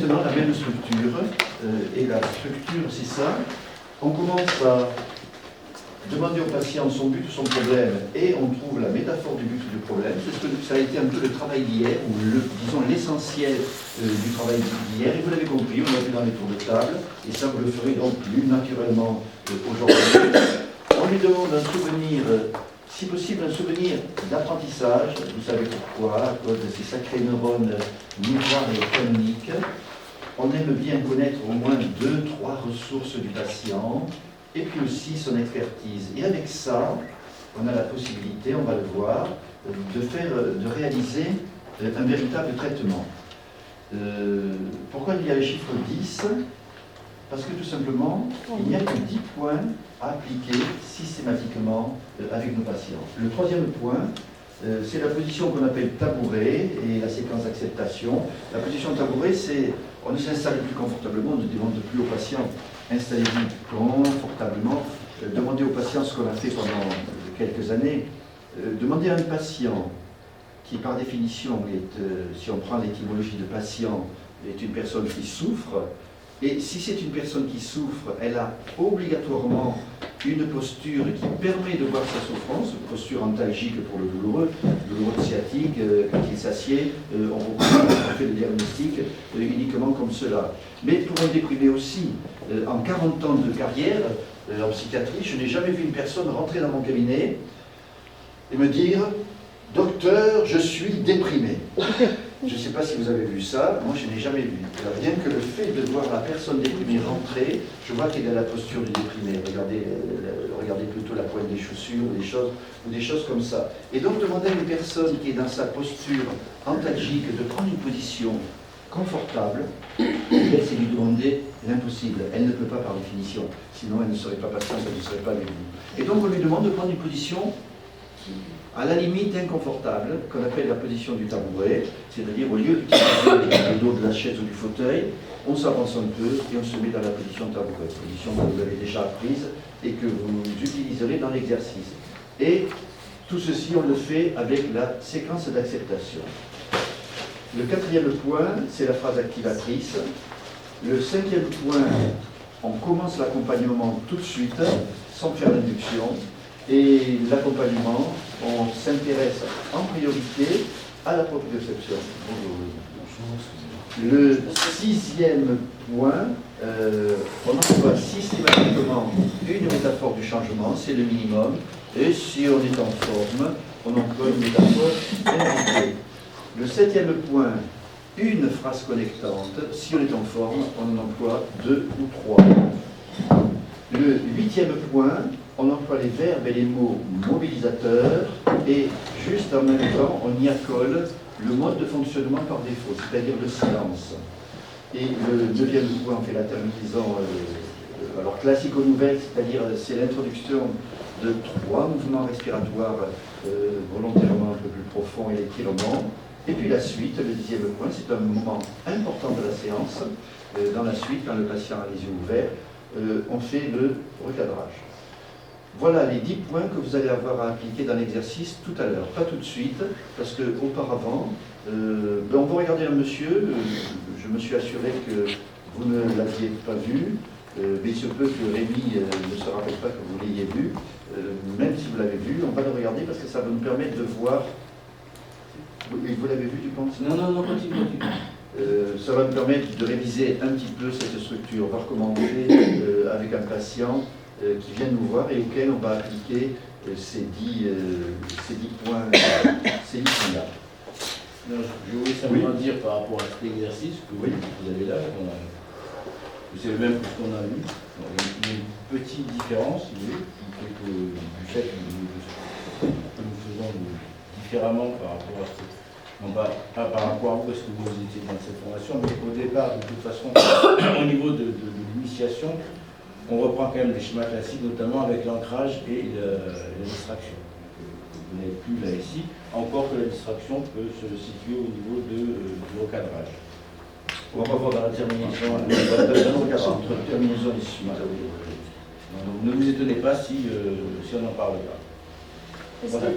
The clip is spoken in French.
maintenant la même structure, et la structure c'est ça. On commence à demander au patient son but ou son problème, et on trouve la métaphore du but ou du problème. C'est ce que ça a été un peu le travail d'hier, ou disons l'essentiel du travail d'hier, et vous l'avez compris, on l'a vu dans les tours de table, et ça vous le ferez donc plus naturellement aujourd'hui. On lui demande un souvenir, si possible un souvenir d'apprentissage, vous savez pourquoi, à cause de ces sacrés neurones miroirs et canoniques. On aime bien connaître au moins 2-3 ressources du patient, et puis aussi son expertise. Et avec ça, on a la possibilité, on va le voir, de réaliser un véritable traitement. Pourquoi il y a le chiffre 10? Parce que tout simplement, il n'y a que 10 points à appliquer systématiquement avec nos patients. Le troisième point, c'est la position qu'on appelle tabouret et la séquence d'acceptation. La position tabouret, c'est on ne s'installe plus confortablement, on ne demande plus au patient installez-vous confortablement. Demandez au patient ce qu'on a fait pendant quelques années. Demandez à un patient qui par définition est, si on prend l'étymologie de patient, est une personne qui souffre. Et si c'est une personne qui souffre, elle a obligatoirement une posture qui permet de voir sa souffrance, une posture antalgique pour le douloureux sciatique, quand il s'assied, on fait le diagnostic uniquement comme cela. Mais pour un déprimé aussi, en 40 ans de carrière en psychiatrie, je n'ai jamais vu une personne rentrer dans mon cabinet et me dire « Docteur, je suis déprimé ». Je ne sais pas si vous avez vu ça, moi je n'ai jamais vu. Alors, rien que le fait de voir la personne déprimée rentrer, je vois qu'elle a la posture du déprimé. Regardez plutôt la pointe des chaussures ou des choses comme ça. Et donc demander à une personne qui est dans sa posture antalgique de prendre une position confortable, c'est lui demander l'impossible. Elle ne peut pas par définition, sinon elle ne serait pas patiente, elle ne serait pas avec vous. Et donc on lui demande de prendre une position à la limite inconfortable, qu'on appelle la position du tabouret, c'est-à-dire au lieu d'utiliser le dos de la chaise ou du fauteuil, on s'avance un peu et on se met dans la position tabouret, position que vous avez déjà apprise et que vous utiliserez dans l'exercice. Et tout ceci, on le fait avec la séquence d'acceptation. Le quatrième point, c'est la phrase activatrice. Le cinquième point, on commence l'accompagnement tout de suite, sans faire d'induction. Et l'accompagnement, on s'intéresse en priorité à la proprioception. Le sixième point, on emploie systématiquement une métaphore du changement, c'est le minimum. Et si on est en forme, on emploie une métaphore inventée. Le septième point, une phrase connectante. Si on est en forme, on en emploie 2 ou 3. Le huitième point, on emploie les verbes et les mots mobilisateurs et juste en même temps, on y accole le mode de fonctionnement par défaut, c'est-à-dire le silence. Et le neuvième point, on fait la terminaison alors classico-nouvelle, c'est-à-dire c'est l'introduction de 3 mouvements respiratoires volontairement un peu plus profonds et l'étirement. Et puis la suite, le 10e point, c'est un moment important de la séance. Dans la suite, quand le patient a les yeux ouverts, on fait le recadrage. Voilà les 10 points que vous allez avoir à appliquer dans l'exercice tout à l'heure. Pas tout de suite, parce qu'auparavant, on va regarder un monsieur, je me suis assuré que vous ne l'aviez pas vu, mais il se peut que Rémi ne se rappelle pas que vous l'ayez vu. Même si vous l'avez vu, on va le regarder parce que ça va nous permettre de voir... Vous l'avez vu, tu penses? Non, continue. Ça va nous permettre de réviser un petit peu cette structure, voir comment on fait avec un patient qui vient nous voir et auquel on va appliquer ces 10 points-là. Je voulais simplement dire par rapport à cet exercice que vous avez là, c'est le même que ce qu'on a vu. Il y a une petite différence, si vous voulez, du fait que nous faisons différemment par rapport à ce que... Non, pas par rapport à vous, parce que vous étiez dans cette formation, mais au départ, de toute façon, au niveau de l'initiation, on reprend quand même les schémas classiques, notamment avec l'ancrage et la distraction. Vous n'êtes plus là ici, encore que la distraction peut se situer au niveau du recadrage. On va voir dans la terminaison, entre terminaison et suite. Donc, ne vous étonnez pas si on n'en parle pas. Voilà.